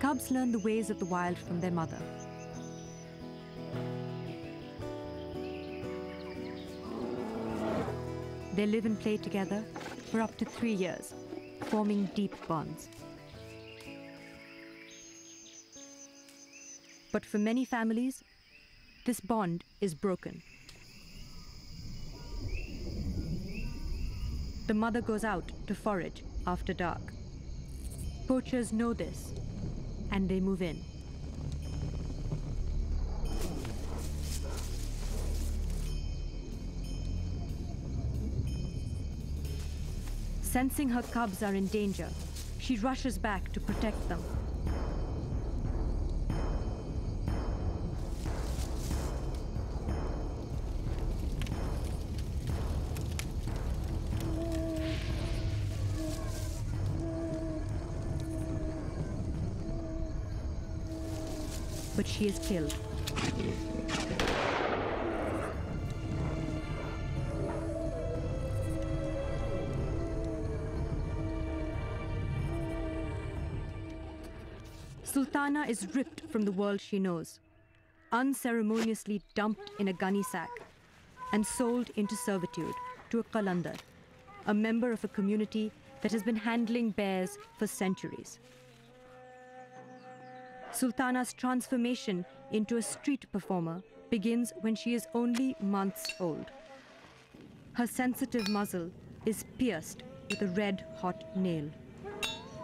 Cubs learn the ways of the wild from their mother. They live and play together for up to 3 years, forming deep bonds. But for many families, this bond is broken. The mother goes out to forage after dark. Poachers know this, and they move in. Sensing her cubs are in danger, she rushes back to protect them. But she is killed. Sultana is ripped from the world she knows, unceremoniously dumped in a gunny sack, and sold into servitude to a qalandar, a member of a community that has been handling bears for centuries. Sultana's transformation into a street performer begins when she is only months old. Her sensitive muzzle is pierced with a red-hot nail.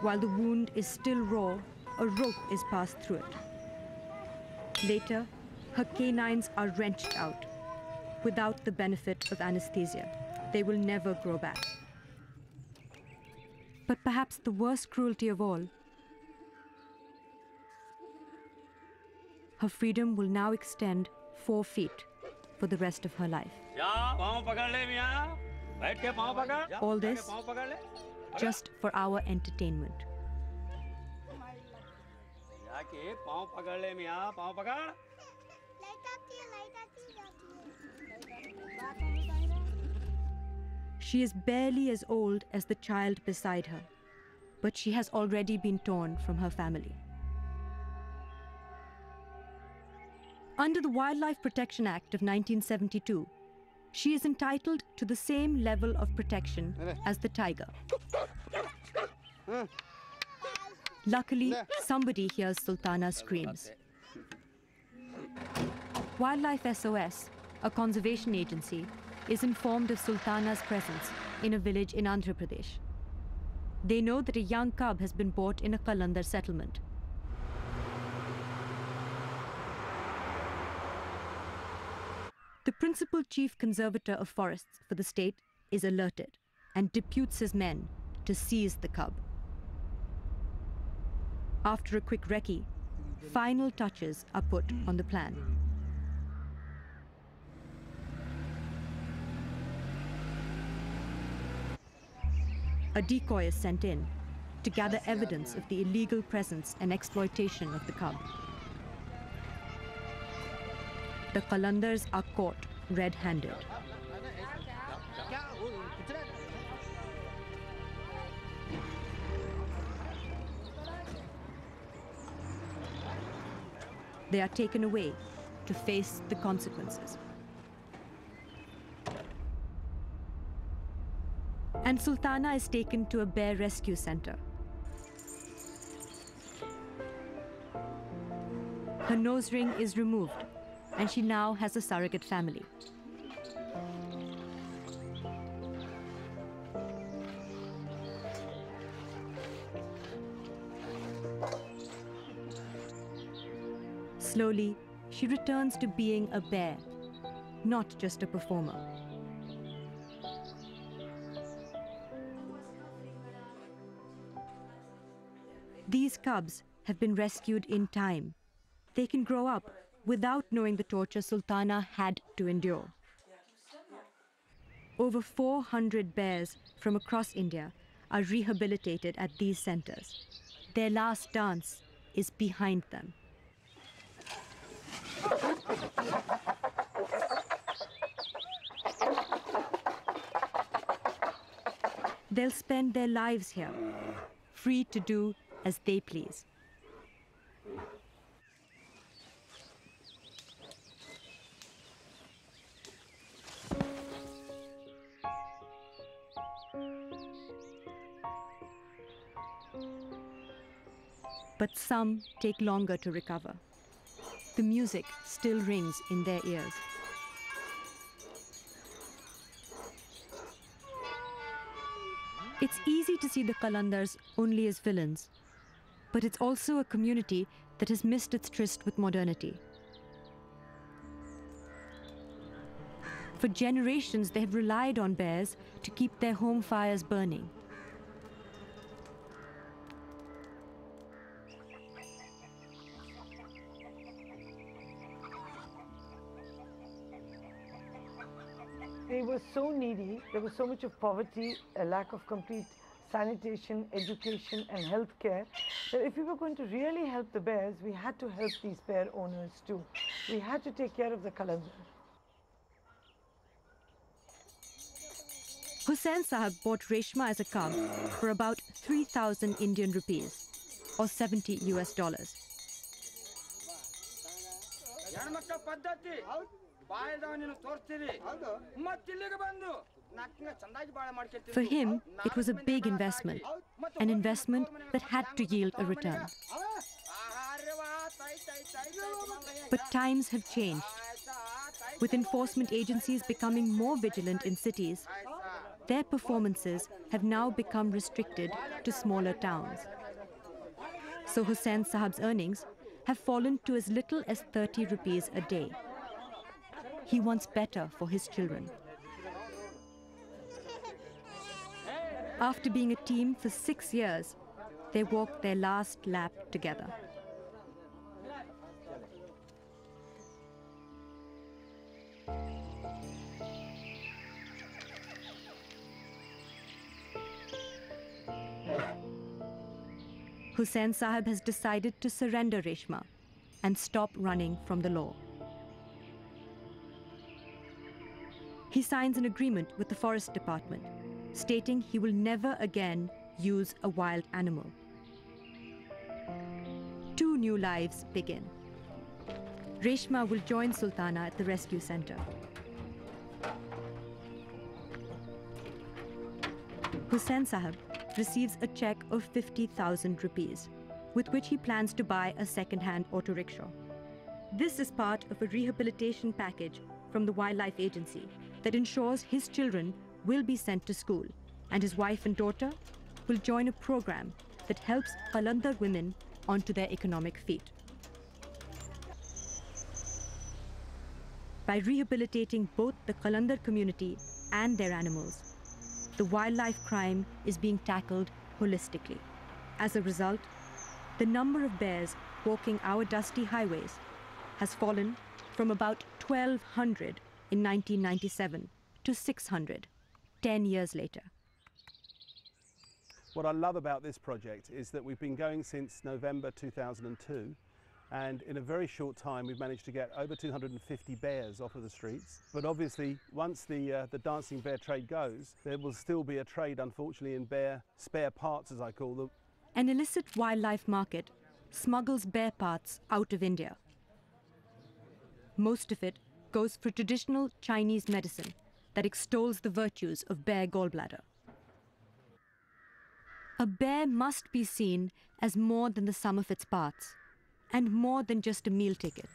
While the wound is still raw, a rope is passed through it. Later, her canines are wrenched out. Without the benefit of anesthesia, they will never grow back. But perhaps the worst cruelty of all, her freedom will now extend 4 feet for the rest of her life. All this just for our entertainment. She is barely as old as the child beside her, but she has already been torn from her family. Under the Wildlife Protection Act of 1972, she is entitled to the same level of protection as the tiger. Luckily, somebody hears Sultana's screams. Wildlife SOS, a conservation agency, is informed of Sultana's presence in a village in Andhra Pradesh. They know that a young cub has been bought in a qalandar settlement. The principal chief conservator of forests for the state is alerted and deputes his men to seize the cub. After a quick recce, final touches are put on the plan. A decoy is sent in to gather evidence of the illegal presence and exploitation of the cub. The qalandars are caught red-handed. They are taken away to face the consequences. And Sultana is taken to a bear rescue center. Her nose ring is removed, and she now has a surrogate family. Slowly, she returns to being a bear, not just a performer. These cubs have been rescued in time. They can grow up without knowing the torture Sultana had to endure. Over 400 bears from across India are rehabilitated at these centers. Their last dance is behind them. They'll spend their lives here, free to do as they please. But some take longer to recover. The music still rings in their ears. It's easy to see the Qalandars only as villains, but it's also a community that has missed its tryst with modernity. For generations, they have relied on bears to keep their home fires burning. They were so needy, there was so much of poverty, a lack of complete sanitation, education and health care, that if we were going to really help the bears, we had to help these bear owners too. We had to take care of the Qalandar. Hussain Sahab bought Reshma as a cub for about 3,000 Indian rupees, or $70 US. For him, it was a big investment, an investment that had to yield a return. But times have changed. With enforcement agencies becoming more vigilant in cities, their performances have now become restricted to smaller towns. So Hussain Sahab's earnings have fallen to as little as 30 rupees a day. He wants better for his children. After being a team for 6 years, they walked their last lap together. Hussain Sahab has decided to surrender Reshma and stop running from the law. He signs an agreement with the Forest Department, stating he will never again use a wild animal. 2 new lives begin. Reshma will join Sultana at the rescue center. Hussain Sahab receives a check of 50,000 rupees, with which he plans to buy a second-hand auto rickshaw. This is part of a rehabilitation package from the Wildlife Agency that ensures his children will be sent to school, and his wife and daughter will join a program that helps Qalandar women onto their economic feet. By rehabilitating both the Qalandar community and their animals, the wildlife crime is being tackled holistically. As a result, the number of bears walking our dusty highways has fallen from about 1,200 in 1997 to 600 10 years later. What I love about this project is that we've been going since November 2002, and in a very short time we've managed to get over 250 bears off of the streets. But obviously once the dancing bear trade goes, there will still be a trade, unfortunately, in bear spare parts, as I call them. An illicit wildlife market smuggles bear parts out of India. Most of it goes for traditional Chinese medicine that extols the virtues of bear gallbladder. A bear must be seen as more than the sum of its parts, and more than just a meal ticket.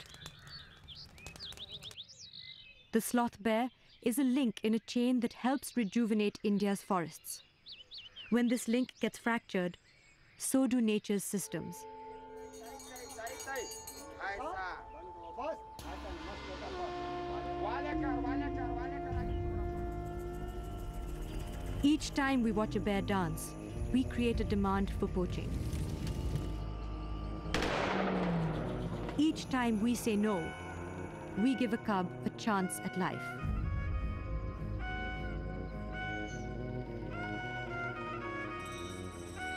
The sloth bear is a link in a chain that helps rejuvenate India's forests. When this link gets fractured, so do nature's systems. Each time we watch a bear dance, we create a demand for poaching. Each time we say no, we give a cub a chance at life.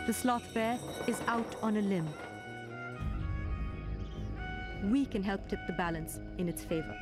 The sloth bear is out on a limb. We can help tip the balance in its favor.